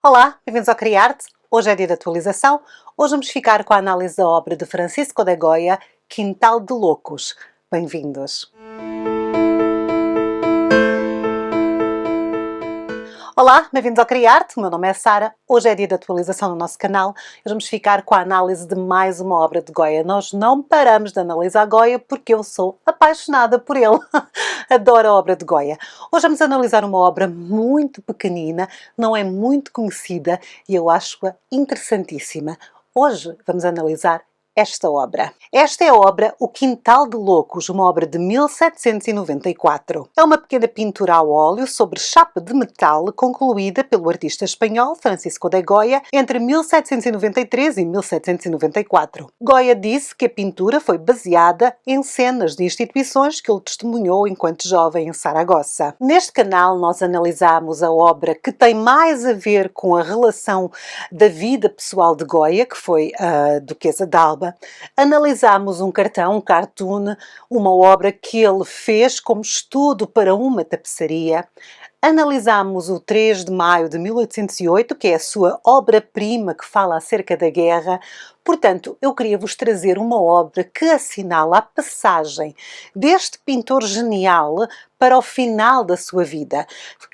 Olá, bem-vindos ao Criarte. Hoje é dia de atualização. Hoje vamos ficar com a análise da obra de Francisco de Goya, Quintal de Loucos. Bem-vindos! Olá, bem-vindos ao Criarte. O meu nome é Sara. Hoje é dia de atualização no nosso canal. Hoje vamos ficar com a análise de mais uma obra de Goya. Nós não paramos de analisar Goya porque eu sou apaixonada por ele. Adoro a obra de Goya. Hoje vamos analisar uma obra muito pequenina, não é muito conhecida e eu acho-a interessantíssima. Hoje vamos analisar esta obra. Esta é a obra O Quintal de Loucos, uma obra de 1794. É uma pequena pintura a óleo sobre chapa de metal concluída pelo artista espanhol Francisco de Goya entre 1793 e 1794. Goya disse que a pintura foi baseada em cenas de instituições que ele testemunhou enquanto jovem em Saragossa. Neste canal nós analisamos a obra que tem mais a ver com a relação da vida pessoal de Goya, que foi a Duquesa d'Alba. Analisámos um cartão, um cartoon, uma obra que ele fez como estudo para uma tapeçaria. Analisámos o 3 de maio de 1808, que é a sua obra-prima que fala acerca da guerra. Portanto, eu queria vos trazer uma obra que assinala a passagem deste pintor genial para o final da sua vida.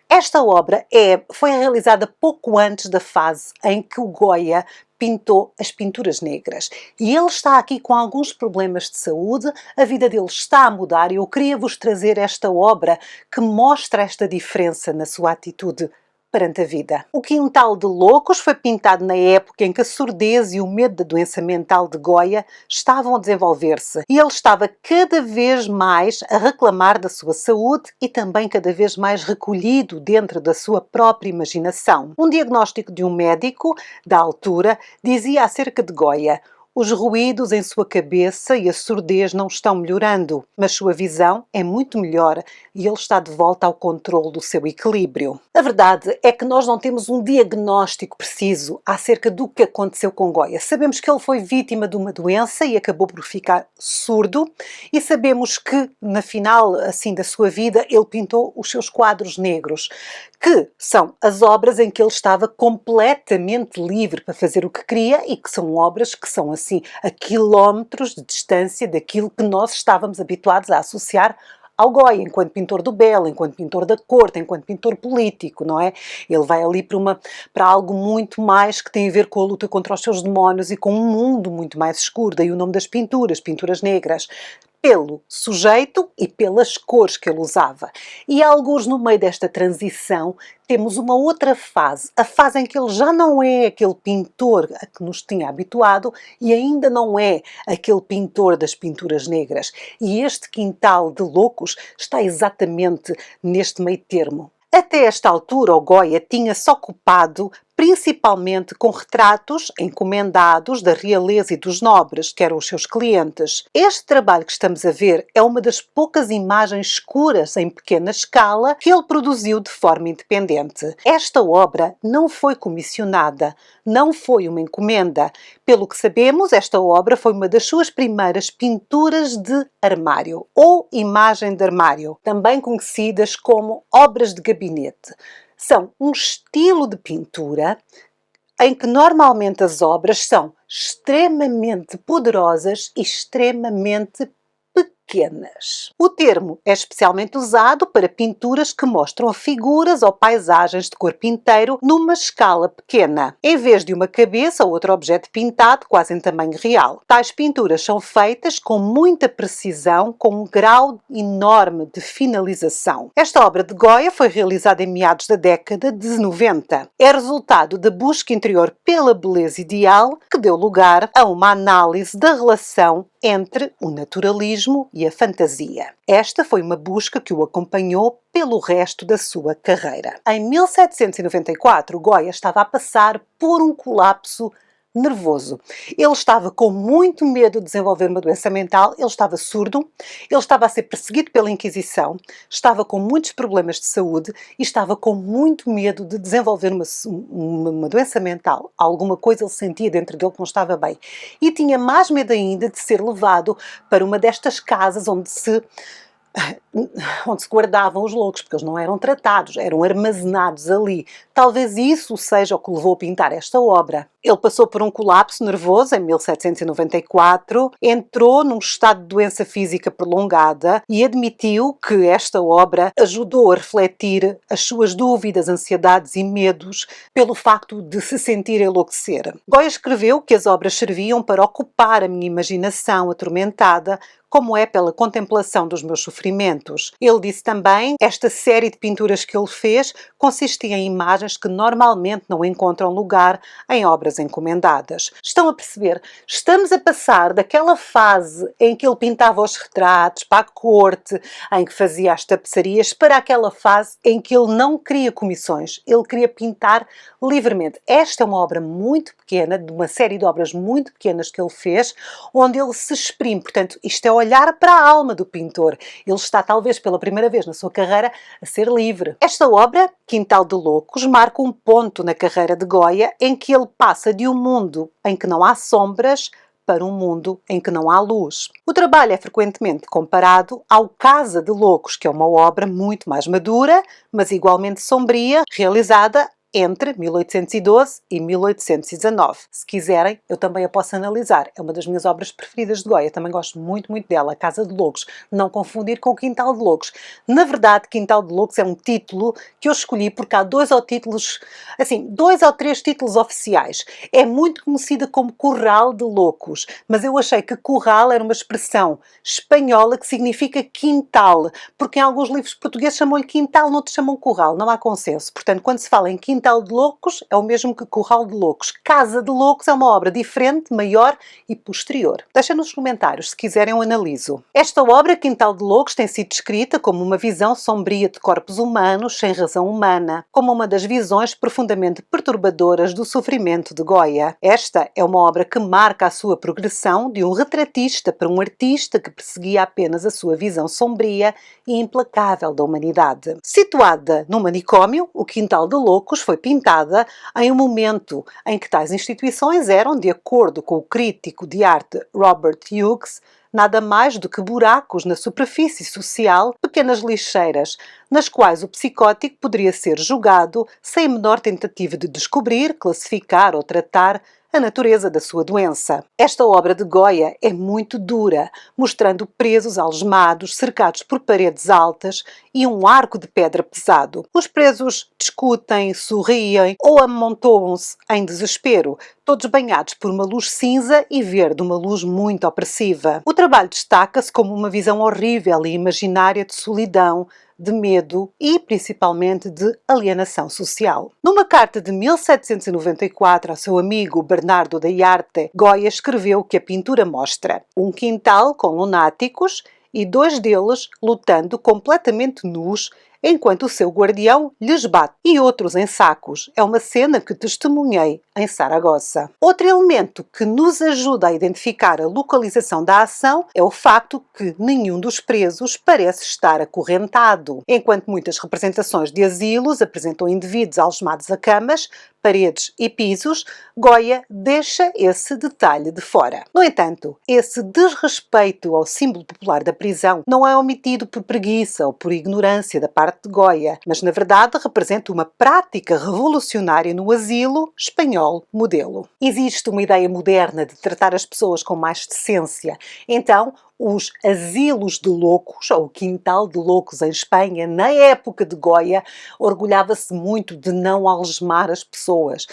Esta obra foi realizada pouco antes da fase em que o Goya pintou as pinturas negras. E ele está aqui com alguns problemas de saúde, a vida dele está a mudar e eu queria vos trazer esta obra que mostra esta diferença na sua atitude perante a vida. O Quintal de Loucos foi pintado na época em que a surdez e o medo da doença mental de Goya estavam a desenvolver-se e ele estava cada vez mais a reclamar da sua saúde e também cada vez mais recolhido dentro da sua própria imaginação. Um diagnóstico de um médico da altura dizia acerca de Goya: os ruídos em sua cabeça e a surdez não estão melhorando, mas sua visão é muito melhor e ele está de volta ao controle do seu equilíbrio. A verdade é que nós não temos um diagnóstico preciso acerca do que aconteceu com Goya. Sabemos que ele foi vítima de uma doença e acabou por ficar surdo e sabemos que, na final assim da sua vida, ele pintou os seus quadros negros, que são as obras em que ele estava completamente livre para fazer o que queria e que são obras que são assim a quilómetros de distância daquilo que nós estávamos habituados a associar ao Goya, enquanto pintor do belo, enquanto pintor da corte, enquanto pintor político, não é? Ele vai ali para algo muito mais que tem a ver com a luta contra os seus demónios e com um mundo muito mais escuro, daí o nome das pinturas, pinturas negras, pelo sujeito e pelas cores que ele usava. E alguns no meio desta transição temos uma outra fase, a fase em que ele já não é aquele pintor a que nos tinha habituado e ainda não é aquele pintor das pinturas negras. E este Quintal de Loucos está exatamente neste meio termo. Até esta altura, o Goya tinha-se ocupado principalmente com retratos encomendados da realeza e dos nobres, que eram os seus clientes. Este trabalho que estamos a ver é uma das poucas imagens escuras em pequena escala que ele produziu de forma independente. Esta obra não foi comissionada, não foi uma encomenda. Pelo que sabemos, esta obra foi uma das suas primeiras pinturas de armário, ou imagem de armário, também conhecidas como obras de gabinete. São um estilo de pintura em que normalmente as obras são extremamente poderosas e extremamente pequenas. O termo é especialmente usado para pinturas que mostram figuras ou paisagens de corpo inteiro numa escala pequena, em vez de uma cabeça ou outro objeto pintado quase em tamanho real. Tais pinturas são feitas com muita precisão, com um grau enorme de finalização. Esta obra de Goya foi realizada em meados da década de 90. É resultado da busca interior pela beleza ideal que deu lugar a uma análise da relação entre o naturalismo e a fantasia. Esta foi uma busca que o acompanhou pelo resto da sua carreira. Em 1794, Goya estava a passar por um colapso nervoso. Ele estava com muito medo de desenvolver uma doença mental, ele estava surdo, ele estava a ser perseguido pela Inquisição, estava com muitos problemas de saúde e estava com muito medo de desenvolver uma doença mental. Alguma coisa ele sentia dentro dele que não estava bem. E tinha mais medo ainda de ser levado para uma destas casas onde se onde se guardavam os loucos, porque eles não eram tratados, eram armazenados ali. Talvez isso seja o que levou a pintar esta obra. Ele passou por um colapso nervoso em 1794, entrou num estado de doença física prolongada e admitiu que esta obra ajudou a refletir as suas dúvidas, ansiedades e medos pelo facto de se sentir enlouquecer. Goya escreveu que as obras serviam para ocupar a minha imaginação atormentada, como é pela contemplação dos meus sofrimentos. Ele disse também, esta série de pinturas que ele fez consistia em imagens que normalmente não encontram lugar em obras encomendadas. Estão a perceber? Estamos a passar daquela fase em que ele pintava os retratos para a corte, em que fazia as tapeçarias, para aquela fase em que ele não queria comissões, ele queria pintar livremente. Esta é uma obra muito pequena, de uma série de obras muito pequenas que ele fez, onde ele se exprime. Portanto, isto é olhar para a alma do pintor. Ele está, talvez pela primeira vez na sua carreira, a ser livre. Esta obra, Quintal de Loucos, marca um ponto na carreira de Goya em que ele passa de um mundo em que não há sombras para um mundo em que não há luz. O trabalho é frequentemente comparado ao Casa de Loucos, que é uma obra muito mais madura, mas igualmente sombria, realizada entre 1812 e 1819. Se quiserem, eu também a posso analisar. É uma das minhas obras preferidas de Goya. Também gosto muito, muito dela. A Casa de Loucos. Não confundir com o Quintal de Loucos. Na verdade, Quintal de Loucos é um título que eu escolhi porque há dois ou três títulos oficiais. É muito conhecida como Curral de Loucos, mas eu achei que curral era uma expressão espanhola que significa quintal, porque em alguns livros portugueses chamam-lhe quintal, noutros chamam curral. Não há consenso. Portanto, quando se fala em Quintal de Loucos, é o mesmo que Curral de Loucos. Casa de Loucos é uma obra diferente, maior e posterior. Deixem nos comentários, se quiserem eu analiso. Esta obra, Quintal de Loucos, tem sido descrita como uma visão sombria de corpos humanos sem razão humana, como uma das visões profundamente perturbadoras do sofrimento de Goya. Esta é uma obra que marca a sua progressão de um retratista para um artista que perseguia apenas a sua visão sombria e implacável da humanidade. Situada no manicômio, o Quintal de Loucos foi pintada em um momento em que tais instituições eram, de acordo com o crítico de arte Robert Hughes, nada mais do que buracos na superfície social, pequenas lixeiras, nas quais o psicótico poderia ser julgado sem a menor tentativa de descobrir, classificar ou tratar a natureza da sua doença. Esta obra de Goya é muito dura, mostrando presos algemados, cercados por paredes altas e um arco de pedra pesado. Os presos discutem, sorriem ou amontoam-se em desespero, todos banhados por uma luz cinza e verde, uma luz muito opressiva. O trabalho destaca-se como uma visão horrível e imaginária de solidão, de medo e, principalmente, de alienação social. Numa carta de 1794 ao seu amigo Bernardo da Arte, Goya escreveu que a pintura mostra um quintal com lunáticos e dois deles lutando completamente nus enquanto o seu guardião lhes bate, e outros em sacos. É uma cena que testemunhei em Saragossa. Outro elemento que nos ajuda a identificar a localização da ação é o facto que nenhum dos presos parece estar acorrentado. Enquanto muitas representações de asilos apresentam indivíduos algemados a camas, paredes e pisos, Goya deixa esse detalhe de fora. No entanto, esse desrespeito ao símbolo popular da prisão não é omitido por preguiça ou por ignorância da parte de Goya, mas na verdade representa uma prática revolucionária no asilo espanhol modelo. Existe uma ideia moderna de tratar as pessoas com mais decência, então os asilos de loucos, ou o Quintal de Loucos em Espanha, na época de Goya, orgulhava-se muito de não algemar as pessoas.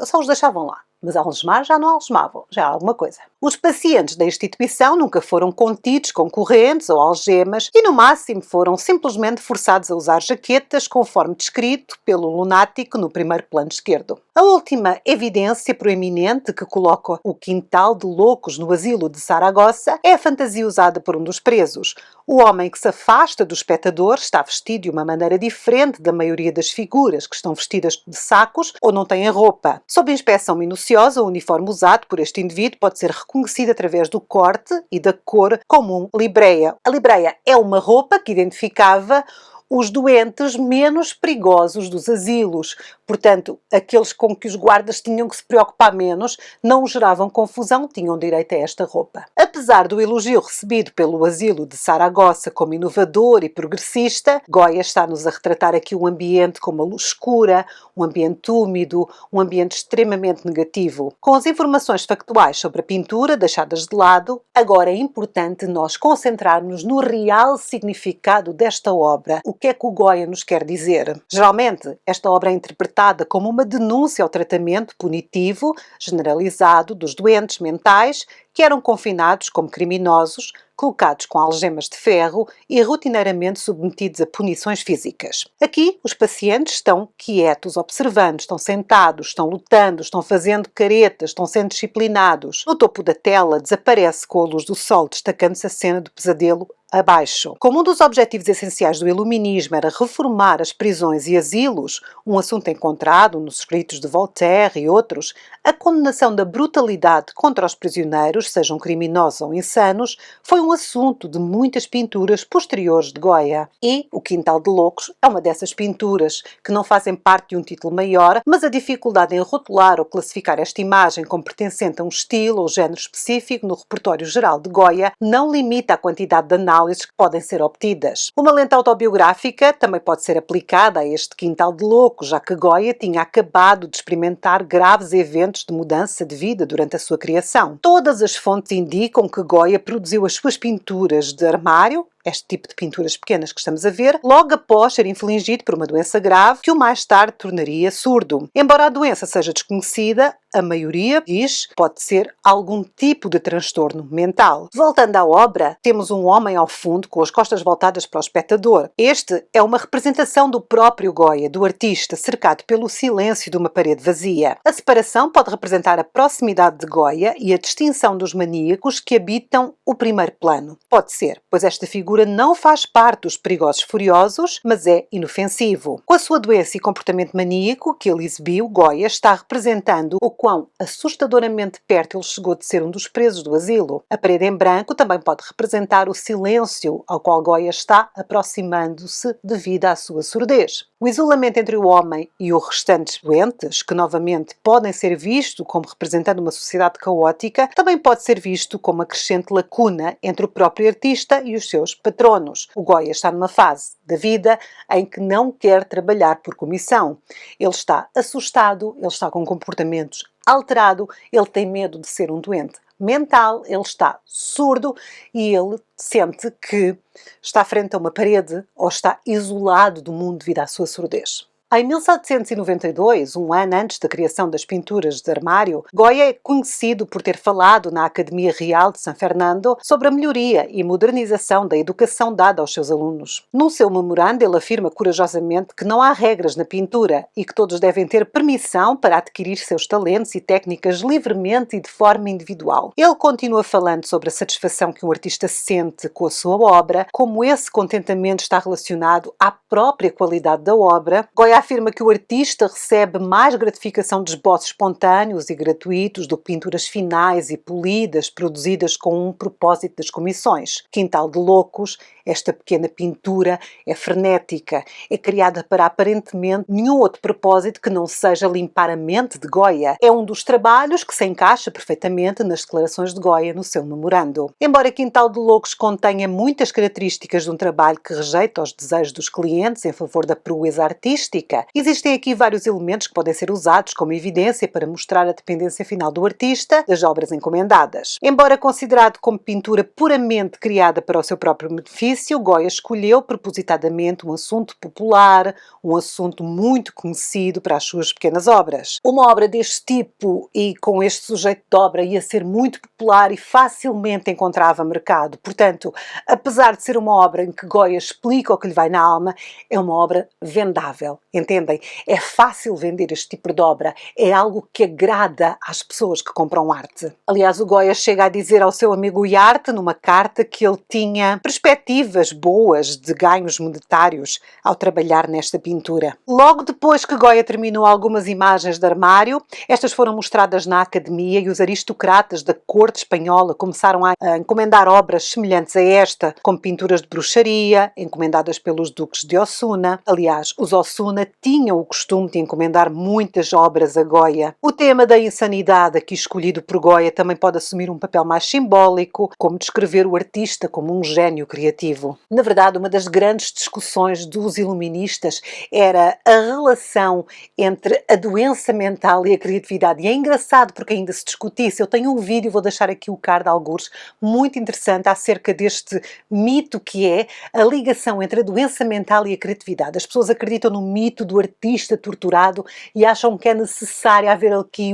Só os deixavam lá. Mas algemar já não algemavam, já é alguma coisa. Os pacientes da instituição nunca foram contidos com correntes ou algemas e no máximo foram simplesmente forçados a usar jaquetas conforme descrito pelo lunático no primeiro plano esquerdo. A última evidência proeminente que coloca o Quintal de Loucos no asilo de Saragossa é a fantasia usada por um dos presos. O homem que se afasta do espectador está vestido de uma maneira diferente da maioria das figuras que estão vestidas de sacos ou não têm roupa. Sob inspeção minuciosa, o uniforme usado por este indivíduo pode ser reconhecido através do corte e da cor como libreia. A libreia é uma roupa que identificava os doentes menos perigosos dos asilos. Portanto, aqueles com que os guardas tinham que se preocupar menos, não geravam confusão, tinham direito a esta roupa. Apesar do elogio recebido pelo Asilo de Saragossa como inovador e progressista, Goya está-nos a retratar aqui um ambiente com uma luz escura, um ambiente úmido, um ambiente extremamente negativo. Com as informações factuais sobre a pintura deixadas de lado, agora é importante nós concentrarmos no real significado desta obra. O que é que o Goya nos quer dizer? Geralmente, esta obra é interpretada como uma denúncia ao tratamento punitivo generalizado dos doentes mentais que eram confinados como criminosos, colocados com algemas de ferro e rotineiramente submetidos a punições físicas. Aqui, os pacientes estão quietos, observando, estão sentados, estão lutando, estão fazendo caretas, estão sendo disciplinados. No topo da tela desaparece com a luz do sol, destacando-se a cena do pesadelo abaixo. Como um dos objetivos essenciais do Iluminismo era reformar as prisões e asilos, um assunto encontrado nos escritos de Voltaire e outros, a condenação da brutalidade contra os prisioneiros, sejam criminosos ou insanos, foi um assunto de muitas pinturas posteriores de Goya. E O Quintal de Loucos é uma dessas pinturas que não fazem parte de um título maior, mas a dificuldade em rotular ou classificar esta imagem como pertencente a um estilo ou género específico no repertório geral de Goya não limita a quantidade de análises que podem ser obtidas. Uma lente autobiográfica também pode ser aplicada a este Quintal de Loucos, já que Goya tinha acabado de experimentar graves eventos de mudança de vida durante a sua criação. Todas as fontes indicam que Goya produziu as suas pinturas de armário, este tipo de pinturas pequenas que estamos a ver, logo após ser infligido por uma doença grave que o mais tarde tornaria surdo. Embora a doença seja desconhecida, a maioria diz que pode ser algum tipo de transtorno mental. Voltando à obra, temos um homem ao fundo com as costas voltadas para o espectador. Este é uma representação do próprio Goya, do artista, cercado pelo silêncio de uma parede vazia. A separação pode representar a proximidade de Goya e a distinção dos maníacos que habitam o primeiro plano. Pode ser, pois esta figura não faz parte dos perigosos furiosos, mas é inofensivo. Com a sua doença e comportamento maníaco que ele exibiu, Goya está representando o quão assustadoramente perto ele chegou de ser um dos presos do asilo. A parede em branco também pode representar o silêncio ao qual Goya está aproximando-se devido à sua surdez. O isolamento entre o homem e os restantes doentes, que novamente podem ser visto como representando uma sociedade caótica, também pode ser visto como uma crescente lacuna entre o próprio artista e os seus patronos. O Goya está numa fase da vida em que não quer trabalhar por comissão. Ele está assustado, ele está com comportamentos alterado, ele tem medo de ser um doente mental, ele está surdo e ele sente que está frente a uma parede ou está isolado do mundo devido à sua surdez. Em 1792, um ano antes da criação das pinturas de armário, Goya é conhecido por ter falado na Academia Real de San Fernando sobre a melhoria e modernização da educação dada aos seus alunos. No seu memorando, ele afirma corajosamente que não há regras na pintura e que todos devem ter permissão para adquirir seus talentos e técnicas livremente e de forma individual. Ele continua falando sobre a satisfação que um artista sente com a sua obra, como esse contentamento está relacionado à própria qualidade da obra. Goya afirma que o artista recebe mais gratificação de esboços espontâneos e gratuitos do que pinturas finais e polidas, produzidas com um propósito das comissões. Quintal de Loucos, esta pequena pintura é frenética, é criada para aparentemente nenhum outro propósito que não seja limpar a mente de Goya. É um dos trabalhos que se encaixa perfeitamente nas declarações de Goya no seu memorando. Embora Quintal de Loucos contenha muitas características de um trabalho que rejeita os desejos dos clientes em favor da proeza artística, existem aqui vários elementos que podem ser usados como evidência para mostrar a dependência final do artista das obras encomendadas. Embora considerado como pintura puramente criada para o seu próprio benefício, Goya escolheu propositadamente um assunto popular, um assunto muito conhecido para as suas pequenas obras. Uma obra deste tipo e com este sujeito de obra ia ser muito popular e facilmente encontrava mercado. Portanto, apesar de ser uma obra em que Goya explica o que lhe vai na alma, é uma obra vendável. Entendem? É fácil vender este tipo de obra. É algo que agrada às pessoas que compram arte. Aliás, o Goya chega a dizer ao seu amigo Uriarte, numa carta, que ele tinha perspectivas boas de ganhos monetários ao trabalhar nesta pintura. Logo depois que Goya terminou algumas imagens de armário, estas foram mostradas na Academia e os aristocratas da corte espanhola começaram a encomendar obras semelhantes a esta, como pinturas de bruxaria, encomendadas pelos duques de Osuna. Aliás, os Osuna tinham o costume de encomendar muitas obras a Goya. O tema da insanidade, aqui escolhido por Goya, também pode assumir um papel mais simbólico, como descrever o artista como um gênio criativo. Na verdade, uma das grandes discussões dos iluministas era a relação entre a doença mental e a criatividade. E é engraçado porque ainda se discutisse. Eu tenho um vídeo, vou deixar aqui o card algures, muito interessante acerca deste mito que é a ligação entre a doença mental e a criatividade. As pessoas acreditam no mito do artista torturado e acham que é necessário haver aqui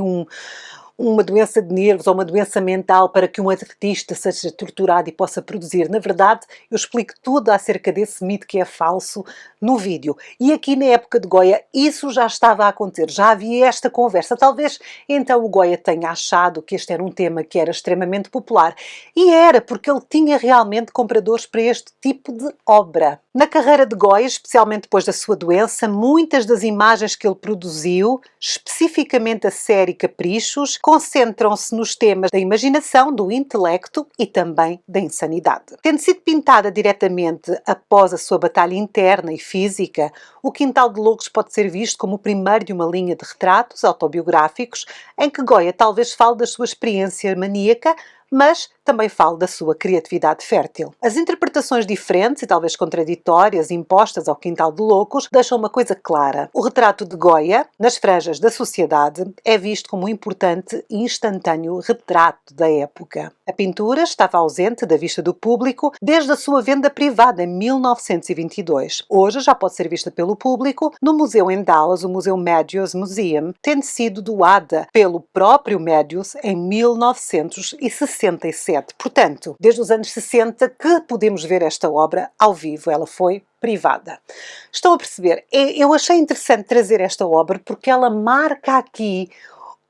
uma doença de nervos ou uma doença mental para que um artista seja torturado e possa produzir. Na verdade, eu explico tudo acerca desse mito que é falso no vídeo. E aqui na época de Goya isso já estava a acontecer, já havia esta conversa. Talvez então o Goya tenha achado que este era um tema que era extremamente popular. E era, porque ele tinha realmente compradores para este tipo de obra. Na carreira de Goya, especialmente depois da sua doença, muitas das imagens que ele produziu, especificamente a série Caprichos, concentram-se nos temas da imaginação, do intelecto e também da insanidade. Tendo sido pintada diretamente após a sua batalha interna e física, o Quintal de Loucos pode ser visto como o primeiro de uma linha de retratos autobiográficos em que Goya talvez fale da sua experiência maníaca, mas também falo da sua criatividade fértil. As interpretações diferentes e talvez contraditórias impostas ao Quintal de Loucos deixam uma coisa clara. O retrato de Goya, nas franjas da sociedade, é visto como um importante e instantâneo retrato da época. A pintura estava ausente da vista do público desde a sua venda privada em 1922. Hoje já pode ser vista pelo público no museu em Dallas, o Museu Medius Museum, tendo sido doada pelo próprio Medius em 1967. Portanto, desde os anos 60 que podemos ver esta obra ao vivo, ela foi privada. Estão a perceber? Eu achei interessante trazer esta obra porque ela marca aqui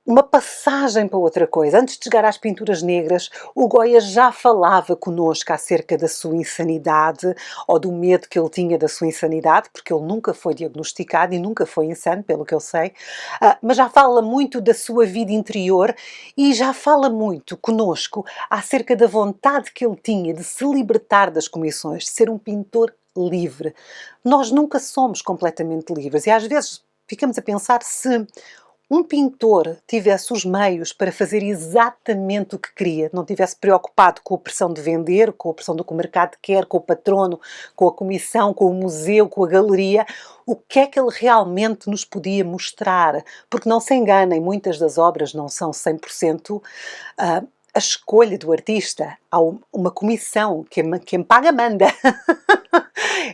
uma passagem para outra coisa. Antes de chegar às pinturas negras, o Goya já falava connosco acerca da sua insanidade ou do medo que ele tinha da sua insanidade, porque ele nunca foi diagnosticado e nunca foi insano, pelo que eu sei, mas já fala muito da sua vida interior e já fala muito connosco acerca da vontade que ele tinha de se libertar das comissões, de ser um pintor livre. Nós nunca somos completamente livres e às vezes ficamos a pensar se um pintor tivesse os meios para fazer exatamente o que queria, não tivesse preocupado com a pressão de vender, com a pressão do que o mercado quer, com o patrono, com a comissão, com o museu, com a galeria, o que é que ele realmente nos podia mostrar? Porque não se enganem, muitas das obras não são 100% a escolha do artista. Há uma comissão, quem paga manda.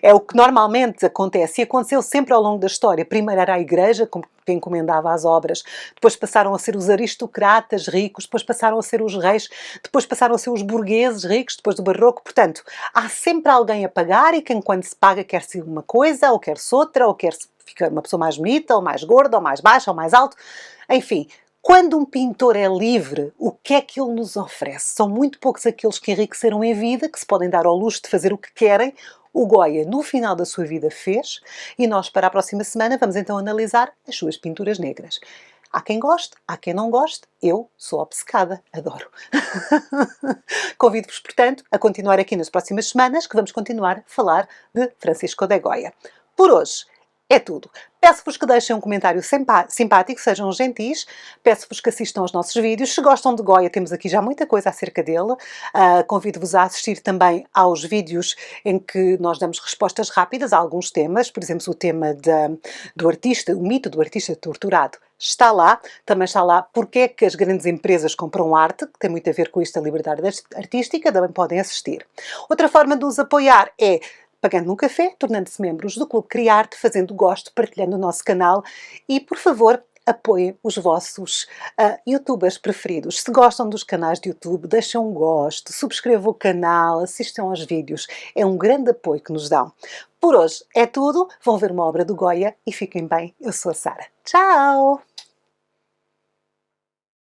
É o que normalmente acontece e aconteceu sempre ao longo da história. Primeiro era a igreja, que encomendava as obras, depois passaram a ser os aristocratas ricos, depois passaram a ser os reis, depois passaram a ser os burgueses ricos, depois do barroco. Portanto, há sempre alguém a pagar e quem quando se paga quer-se uma coisa, ou quer-se outra, ou quer-se ficar uma pessoa mais bonita, ou mais gorda, ou mais baixa, ou mais alto. Enfim, quando um pintor é livre, o que é que ele nos oferece? São muito poucos aqueles que enriqueceram em vida, que se podem dar ao luxo de fazer o que querem. O Goya, no final da sua vida, fez, e nós, para a próxima semana, vamos então analisar as suas pinturas negras. Há quem goste, há quem não goste, eu sou obcecada, adoro. Convido-vos, portanto, a continuar aqui nas próximas semanas, que vamos continuar a falar de Francisco de Goya. Por hoje, é tudo. Peço-vos que deixem um comentário simpático, sejam gentis. Peço-vos que assistam aos nossos vídeos. Se gostam de Goya, temos aqui já muita coisa acerca dele. Convido-vos a assistir também aos vídeos em que nós damos respostas rápidas a alguns temas. Por exemplo, o tema do artista, o mito do artista torturado. Está lá. Também está lá porque é que as grandes empresas compram arte, que tem muito a ver com isto, a liberdade artística. Também podem assistir. Outra forma de os apoiar é pagando um café, tornando-se membros do Clube Criarte, fazendo gosto, partilhando o nosso canal e, por favor, apoiem os vossos youtubers preferidos. Se gostam dos canais de YouTube, deixem um gosto, subscrevam o canal, assistam aos vídeos. É um grande apoio que nos dão. Por hoje é tudo. Vão ver uma obra do Goya e fiquem bem. Eu sou a Sara. Tchau!